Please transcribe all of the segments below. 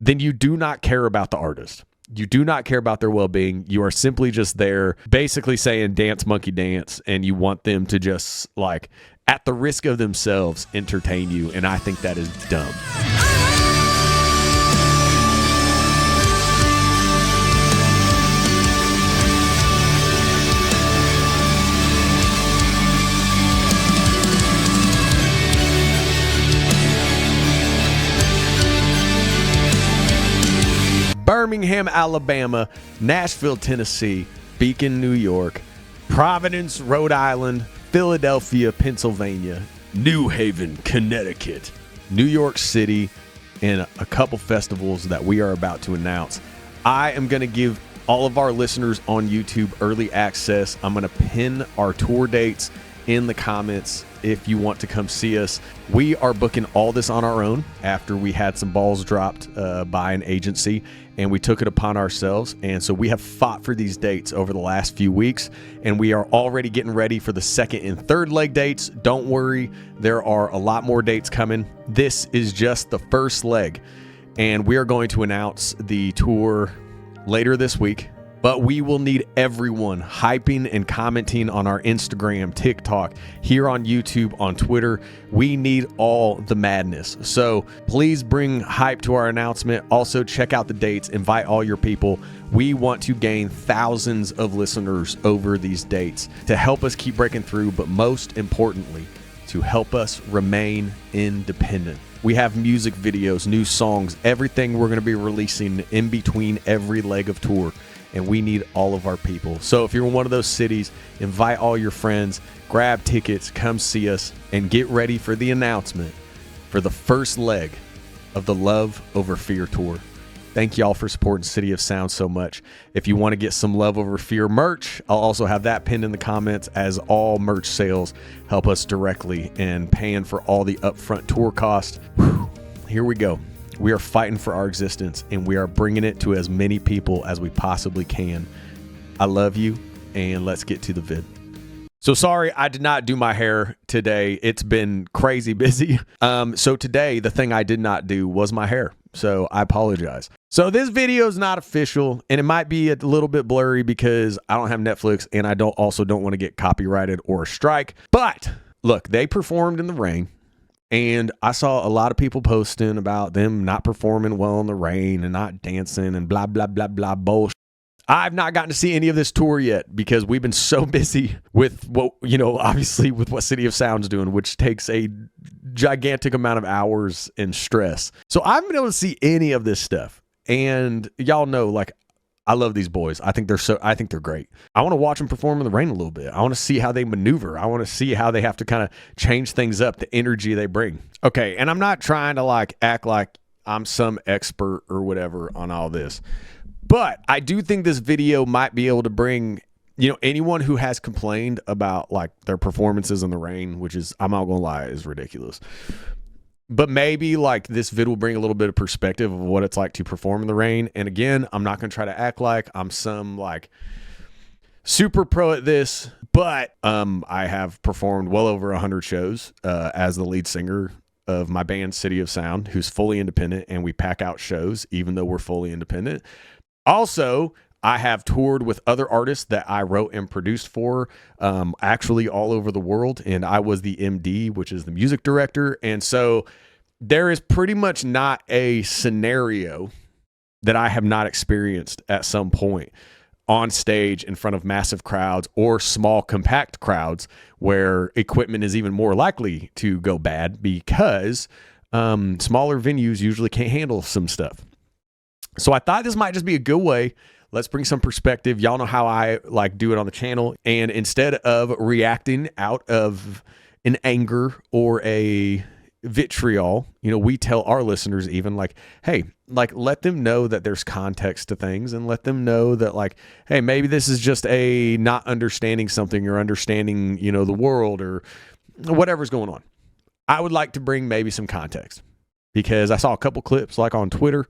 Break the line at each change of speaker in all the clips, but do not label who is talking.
then you do not care about the artist. You do not care about their well-being. You are simply just there basically saying dance monkey dance, and you want them to just, like, at the risk of themselves, entertain you. And I think that is dumb. Birmingham, Alabama, Nashville, Tennessee, Beacon, New York, Providence, Rhode Island, Philadelphia, Pennsylvania, New Haven, Connecticut, New York City, and a couple festivals that we are about to announce. I am going to give all of our listeners on YouTube early access. I'm going to pin our tour dates in the comments if you want to come see us. We are booking all this on our own after we had some balls dropped by an agency, and we took it upon ourselves. And so we have fought for these dates over the last few weeks, and we are already getting ready for the second and third leg dates. Don't worry, there are a lot more dates coming. This is just the first leg, and we are going to announce the tour later this week. But we will need everyone hyping and commenting on our Instagram, TikTok, here on YouTube, on Twitter. We need all the madness. So please bring hype to our announcement. Also, check out the dates. Invite all your people. We want to gain thousands of listeners over these dates to help us keep breaking through, but most importantly, to help us remain independent. We have music videos, new songs, everything we're going to be releasing in between every leg of tour. And we need all of our people. So if you're in one of those cities, invite all your friends, grab tickets, come see us, and get ready for the announcement for the first leg of the Love Over Fear tour. Thank y'all for supporting City of Sound so much. If you want to get some Love Over Fear merch, I'll also have that pinned in the comments, as all merch sales help us directly in paying for all the upfront tour costs. Whew. Here we go. We are fighting for our existence, and we are bringing it to as many people as we possibly can. I love you, and let's get to the vid. So sorry, I did not do my hair today. It's been crazy busy. So today, the thing I did not do was my hair. So I apologize. So this video is not official, and it might be a little bit blurry because I don't have Netflix, and I don't want to get copyrighted or a strike. But look, they performed in the rain. And I saw a lot of people posting about them not performing well in the rain and not dancing and blah, blah, blah, blah bullshit. I've not gotten to see any of this tour yet because we've been so busy with what, obviously with what City of Sound's doing, which takes a gigantic amount of hours and stress. So I haven't been able to see any of this stuff. And y'all know, like, I love these boys. I think they're great. I want to watch them perform in the rain a little bit. I want to see how they maneuver. I want to see how they have to kind of change things up, the energy they bring. Okay, and I'm not trying to act like I'm some expert or whatever on all this, but I do think this video might be able to bring, anyone who has complained about their performances in the rain, which is, I'm not gonna lie, is ridiculous. But maybe this vid will bring a little bit of perspective of what it's like to perform in the rain. And again, I'm not going to try to act like I'm some super pro at this, but I have performed well over 100 shows as the lead singer of my band City of Sound, who's fully independent, and we pack out shows even though we're fully independent. Also, I have toured with other artists that I wrote and produced for, actually all over the world. And I was the MD, which is the music director. And so there is pretty much not a scenario that I have not experienced at some point on stage in front of massive crowds or small, compact crowds where equipment is even more likely to go bad because smaller venues usually can't handle some stuff. So I thought this might just be a good way. Let's bring some perspective. Y'all know how I do it on the channel. And instead of reacting out of an anger or a vitriol, we tell our listeners even hey, let them know that there's context to things, and let them know that hey, maybe this is just a not understanding something or understanding, the world or whatever's going on. I would like to bring maybe some context because I saw a couple clips on Twitter,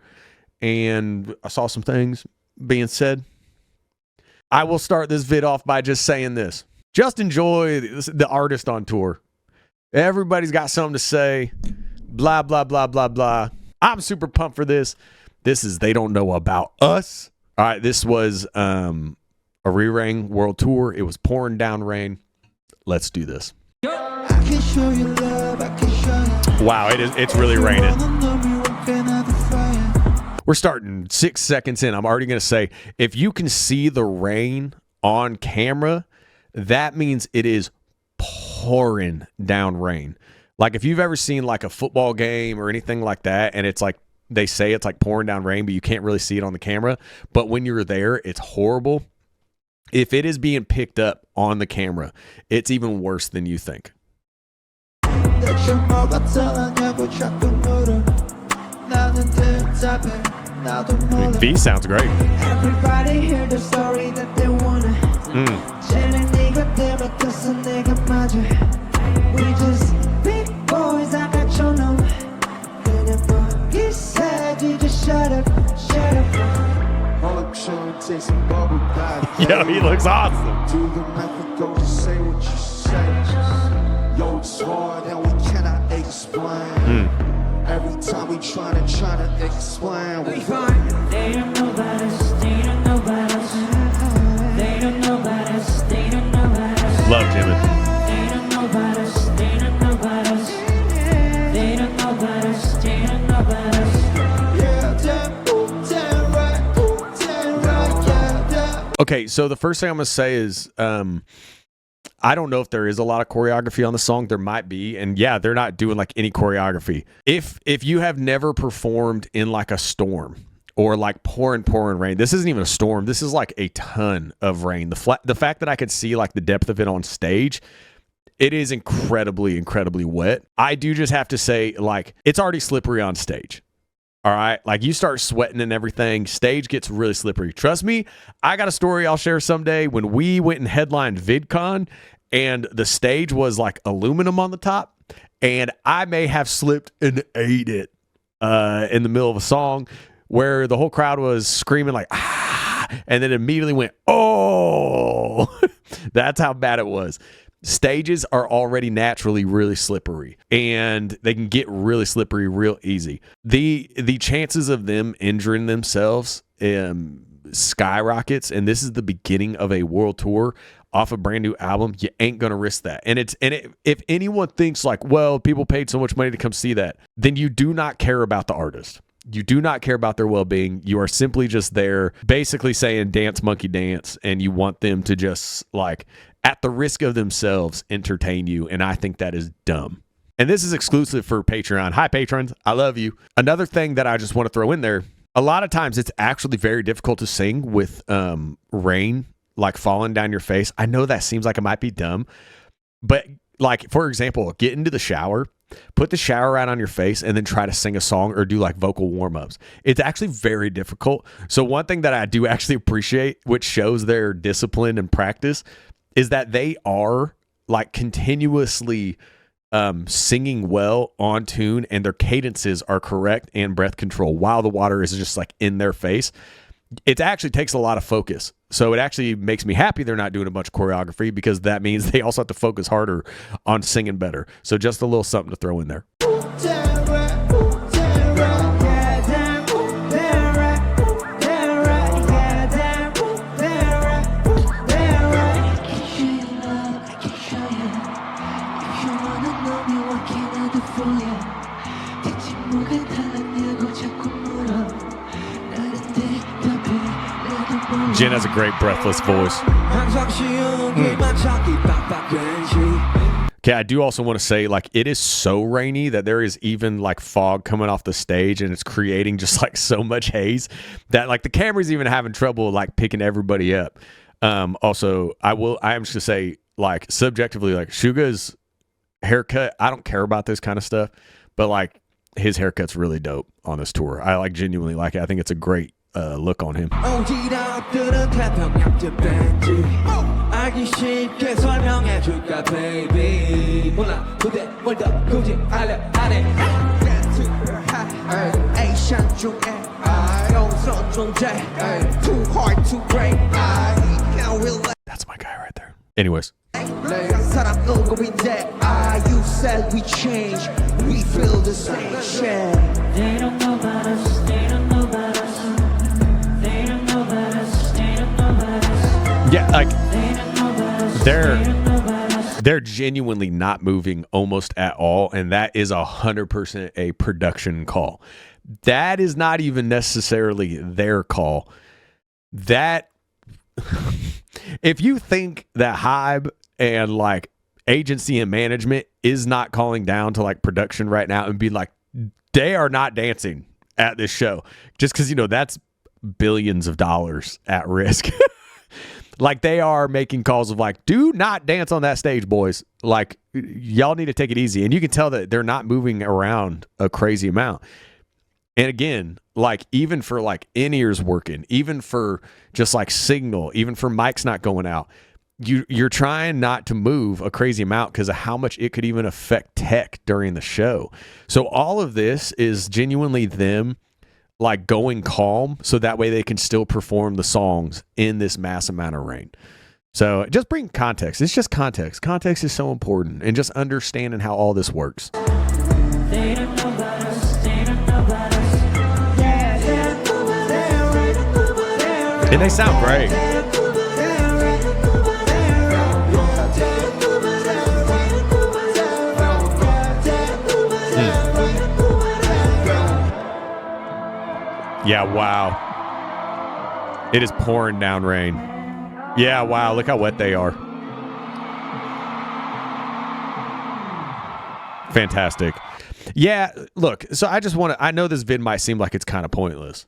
and I saw some things being said. I will start this vid off by just saying this. Just enjoy the artist on tour. Everybody's got something to say. Blah, blah, blah, blah, blah. I'm super pumped for this. This is They Don't Know About Us. All right, this was ARIRANG World Tour. It was pouring down rain. Let's do this. Wow, it's really raining. We're starting 6 seconds in. I'm already going to say, if you can see the rain on camera, that means it is pouring down rain. Like if you've ever seen like a football game or anything like that, and it's like they say it's like pouring down rain, but you can't really see it on the camera. But when you're there, it's horrible. If it is being picked up on the camera, it's even worse than you think. V sounds great. Everybody hear the story that they wanna. We just big boys, I got your number. He said you just shut up. Yo, he looks awesome. Do the method, go just say what you say. Yo, it's hard and we cannot explain. Every time we tryna explain, we find they don't know about us, they don't know about us, they don't know about us, they don't know about us. Love Jimmy. They don't know about us, they don't know about us, they don't know about us, they don't know about us. Okay, so the first thing I'm gonna say is I don't know if there is a lot of choreography on the song. There might be. And yeah, they're not doing like any choreography. If you have never performed in like a storm or like pouring rain, this isn't even a storm. This is like a ton of rain. The fact that I could see like the depth of it on stage, it is incredibly wet. I do just have to say, like, it's already slippery on stage. All right. Like you start sweating and everything, stage gets really slippery. Trust me, I got a story I'll share someday when we went and headlined VidCon and the stage was like aluminum on the top and I may have slipped and ate it in the middle of a song where the whole crowd was screaming like, ah, and then immediately went, oh, that's how bad it was. Stages are already naturally really slippery and they can get really slippery real easy. The chances of them injuring themselves skyrockets, and this is the beginning of a world tour off a brand new album. You ain't gonna risk that. And if anyone thinks like, well, people paid so much money to come see that, then you do not care about the artist. You do not care about their well-being. You are simply just there basically saying dance monkey dance, and you want them to just like at the risk of themselves entertain you, and I think that is dumb. And this is exclusive for Patreon. Hi patrons, I love you. Another thing that I just want to throw in there, a lot of times it's actually very difficult to sing with rain like falling down your face. I know that seems like it might be dumb, but like for example, get into the shower, put the shower out on your face, and then try to sing a song or do like vocal warm-ups. It's actually very difficult. So one thing that I do actually appreciate, which shows their discipline and practice, is that they are like continuously singing well on tune, and their cadences are correct and breath control while the water is just like in their face. It actually takes a lot of focus. So it actually makes me happy they're not doing a bunch of choreography, because that means they also have to focus harder on singing better. So just a little something to throw in there. Jen has a great breathless voice. Okay, I do also want to say, like, it is so rainy that there is even like fog coming off the stage, and it's creating just like so much haze that like the camera's even having trouble like picking everybody up. Also, I am just gonna say, like, subjectively, like Suga's haircut, I don't care about this kind of stuff, but like his haircut's really dope on this tour. I like genuinely like it. I think it's a great look on him. That's my guy right there. Anyways. You said we change, we feel the same shit. They don't know about us, they don't know about us. Yeah, like they're genuinely not moving almost at all, and that is 100% a production call. That is not even necessarily their call. That if you think that Hybe and like agency and management is not calling down to like production right now and be like, they are not dancing at this show, just because, you know, that's billions of dollars at risk. Like, they are making calls of like, do not dance on that stage, boys. Like, y'all need to take it easy. And you can tell that they're not moving around a crazy amount. And again, like, even for like in-ears working, even for just like signal, even for mics not going out, you're trying not to move a crazy amount because of how much it could even affect tech during the show. So all of this is genuinely them like going calm, so that way they can still perform the songs in this mass amount of rain. So just bring context. It's just context. Context is so important, and just understanding how all this works.
They don't know about us. They don't know about us.
And they sound great. Yeah, wow. It is pouring down rain. Yeah, wow, look how wet they are. Fantastic. Yeah, look, so I know this vid might seem like it's kind of pointless.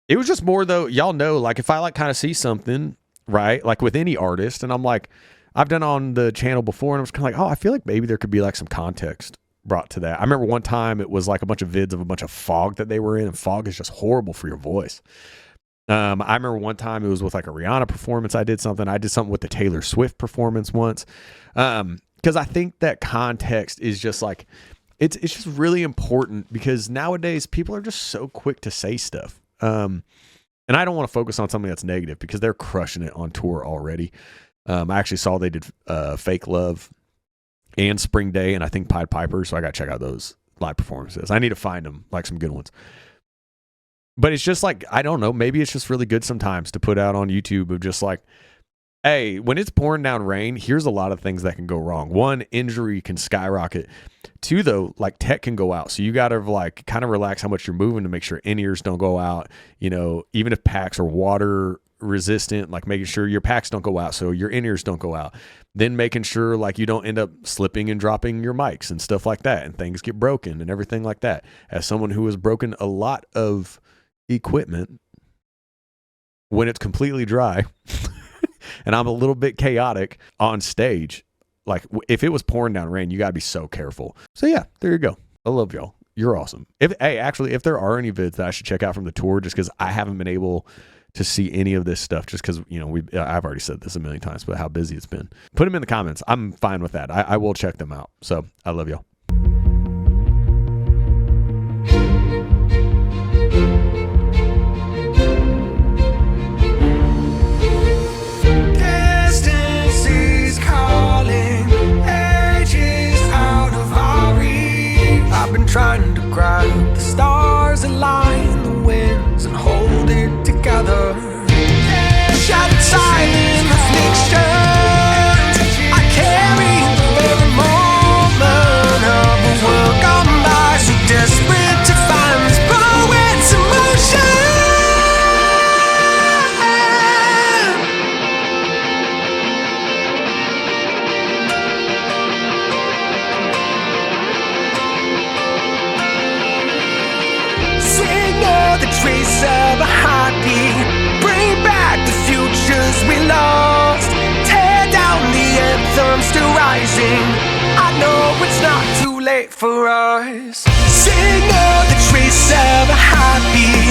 It was just more though, y'all know, like if I like kind of see something, right, like with any artist, and I'm like, I've done on the channel before, and I was kind of like, oh, I feel like maybe there could be like some context brought to that. I remember one time it was like a bunch of vids of a bunch of fog that they were in, and fog is just horrible for your voice. I remember one time it was with like a Rihanna performance. I did something with the Taylor Swift performance once. Because I think that context is just like, it's just really important, because nowadays people are just so quick to say stuff. And I don't want to focus on something that's negative, because they're crushing it on tour already. I actually saw they did Fake Love and Spring Day, and I think Pied Piper, so I got to check out those live performances. I need to find them, like some good ones. But it's just like, I don't know, maybe it's just really good sometimes to put out on YouTube of just like, hey, when it's pouring down rain, here's a lot of things that can go wrong. One, injury can skyrocket. Two, though, like tech can go out. So you got to like kind of relax how much you're moving to make sure in-ears don't go out. You know, even if packs are water resistant, like making sure your packs don't go out so your in-ears don't go out. Then making sure like you don't end up slipping and dropping your mics and stuff like that, and things get broken and everything like that. As someone who has broken a lot of equipment when it's completely dry and I'm a little bit chaotic on stage, like if it was pouring down rain, you gotta be so careful. So yeah, there you go. I love y'all. You're awesome. If there are any vids that I should check out from the tour, just because I haven't been able to see any of this stuff, just because, you know, I've already said this a million times, but how busy it's been. Put them in the comments. I'm fine with that. I will check them out. So I love y'all.
Distance is calling, ages out of our reach. I've been trying to grab the stars, align the winds, and hold it together. Shattered silent afflictions, I carry the very moment of a world gone by, so desperate to find this poet's emotion. Signal the trace of a heartbeat, bring back the futures we lost, tear down the anthems still rising. I know it's not too late for us. Signal the trace of a heartbeat,